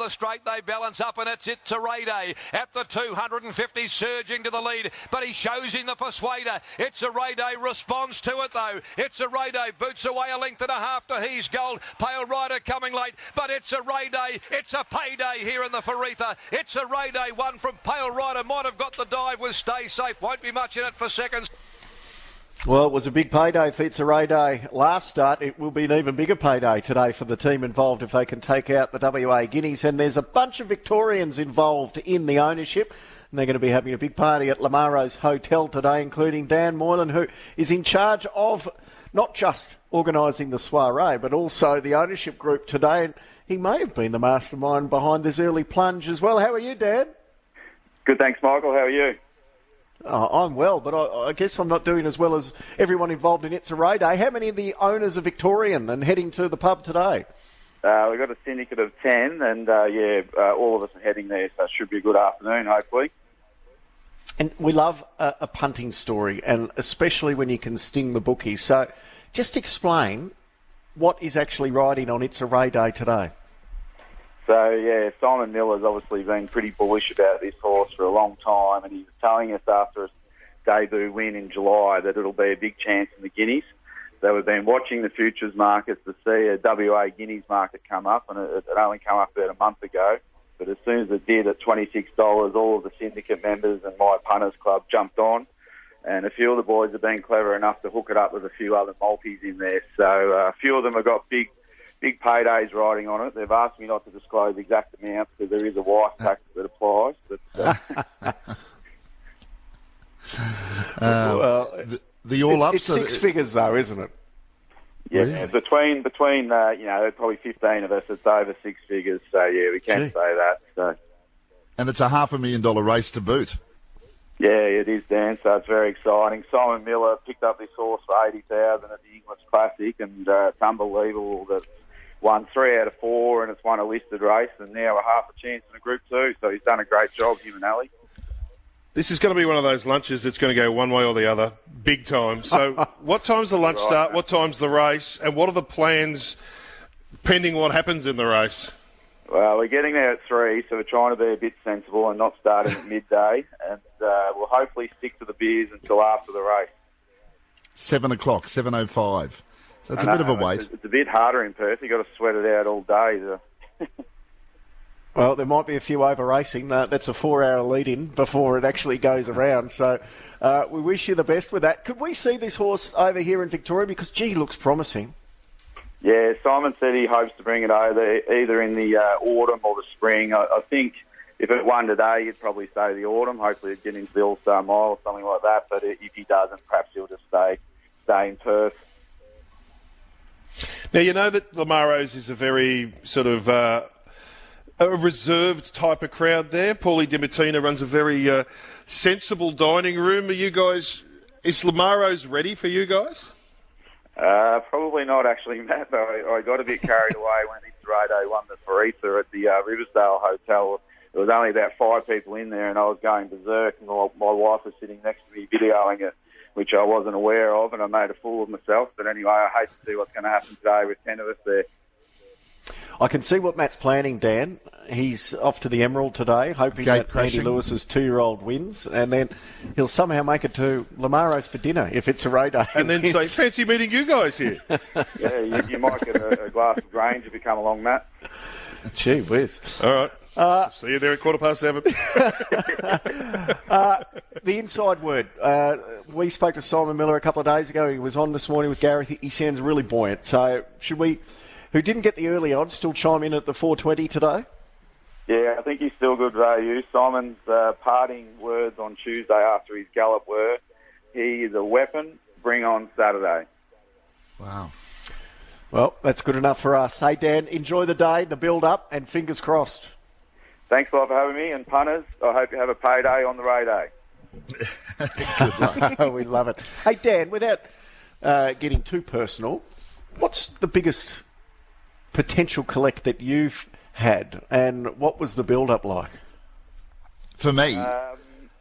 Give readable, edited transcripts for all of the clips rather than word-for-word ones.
the straight. They balance up, and it's a Ray-Day at the 250, surging to the lead, but he shows in the Persuader. It's a Ray-Day, responds to it though. It's a Ray-Day, boots away a length and a half to He's Gold. Pale Rider coming late, but it's a Ray-Day. It's a payday here in the Faritha. It's a Ray-Day, one from Pale Rider. Might have got the dive with Stay Safe. Won't be much in it for seconds. Well, it was a big payday for It's a Ray-Day last start. It will be an even bigger payday today for the team involved if they can take out the WA Guineas. And there's a bunch of Victorians involved in the ownership. And they're going to be having a big party at Lamaro's Hotel today, including Dan Moylan, who is in charge of not just organising the soiree, but also the ownership group today. And he may have been the mastermind behind this early plunge as well. How are you, Dan? Good, thanks, Michael. How are you? I'm well, but I guess I'm not doing as well as everyone involved in It's a Ray-Day. How many of the owners are Victorian and heading to the pub today? We've got a syndicate of 10, and all of us are heading there, so it should be a good afternoon, hopefully. And we love a punting story, and especially when you can sting the bookies. So just explain what is actually riding on It's a Ray-Day today. So, Simon Miller's obviously been pretty bullish about this horse for a long time, and he's telling us after his debut win in July that it'll be a big chance in the Guineas. So we've been watching the futures markets to see a WA Guineas market come up, and it only came up about a month ago. But as soon as it did at $26, all of the syndicate members and my punters club jumped on, and a few of the boys have been clever enough to hook it up with a few other multis in there. So a few of them have got big paydays riding on it. They've asked me not to disclose exact amounts because there is a wife tax that applies. But the all-ups... It's six figures, though, isn't it? Yeah, really? between probably 15 of us, it's over six figures. So, yeah, we can say that. So. And it's a $500,000 race to boot. Yeah, it is, Dan, so it's very exciting. Simon Miller picked up this horse for $80,000 at the English Classic, and it's unbelievable that won 3 out of 4, and it's won a listed race, and now a half a chance in a Group 2. So he's done a great job, him and Ali. This is going to be one of those lunches that's going to go one way or the other, big time. So what time's the lunch start, what time's the race, and what are the plans pending what happens in the race? Well, we're getting there at 3, so we're trying to be a bit sensible and not starting at midday, and we'll hopefully stick to the beers until after the race. 7 o'clock, 7:05. So it's a bit of a wait. It's a bit harder in Perth. You've got to sweat it out all day. Well, there might be a few over racing. That's a 4-hour lead-in before it actually goes around. So we wish you the best with that. Could we see this horse over here in Victoria? Because, gee, looks promising. Yeah, Simon said he hopes to bring it over either in the autumn or the spring. I think if it won today, he'd probably say the autumn. Hopefully it'd get into the All-Star Mile or something like that. But if he doesn't, perhaps he'll just stay in Perth. Now, you know that Lamaro's is a very sort of a reserved type of crowd there. Paulie DiMartino runs a very sensible dining room. Is Lamaro's ready for you guys? Probably not, actually, Matt. I got a bit carried away when It's a Ray-Day won the Faritha at the Riversdale Hotel. There was only about 5 people in there, and I was going berserk, and my wife was sitting next to me videoing it, which I wasn't aware of, and I made a fool of myself. But anyway, I hate to see what's going to happen today with 10 of us there. I can see what Matt's planning, Dan. He's off to the Emerald today, hoping that Andy Lewis's 2-year-old wins, and then he'll somehow make it to Lamaro's for dinner if It's a Ray-Day. And then say, fancy meeting you guys here. Yeah, you might get a glass of Grange if you come along, Matt. Gee whiz. All right. See you there at 7:15. The inside word. We spoke to Simon Miller a couple of days ago. He was on this morning with Gareth. He sounds really buoyant. So should we, who didn't get the early odds, still chime in at the 4:20 today? Yeah, I think he's still good value. Simon's parting words on Tuesday after his gallop were, he is a weapon, bring on Saturday. Wow. Well, that's good enough for us. Hey, Dan, enjoy the day, the build-up, and fingers crossed. Thanks a lot for having me, and punters, I hope you have a payday on the Ray-Day. Good luck. We love it. Hey, Dan, without getting too personal, what's the biggest potential collect that you've had, and what was the build-up like? For me?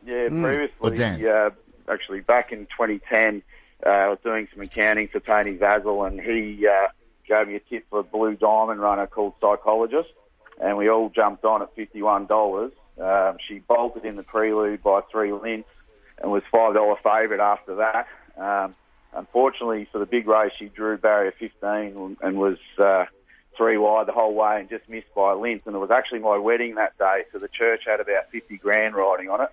Previously, actually back in 2010, I was doing some accounting for Tony Vazel, and he gave me a tip for a Blue Diamond runner called Psychologist. and we all jumped on at $51. She bolted in the prelude by 3 lengths and was $5 favourite after that. Unfortunately, for the big race, she drew barrier 15 and was 3 wide the whole way and just missed by a length. And it was actually my wedding that day, so the church had about 50 grand riding on it.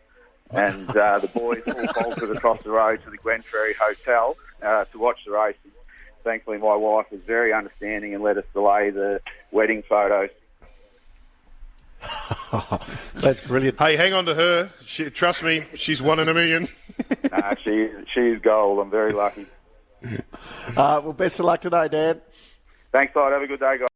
And the boys all bolted across the road to the Gwen Ferry Hotel to watch the race. Thankfully, my wife was very understanding and let us delay the wedding photos. That's brilliant. Hey, hang on to her. Trust me, she's 1 in a million. She's gold. I'm very lucky. Well, best of luck today, Dan. Thanks, Todd. Have a good day, guys.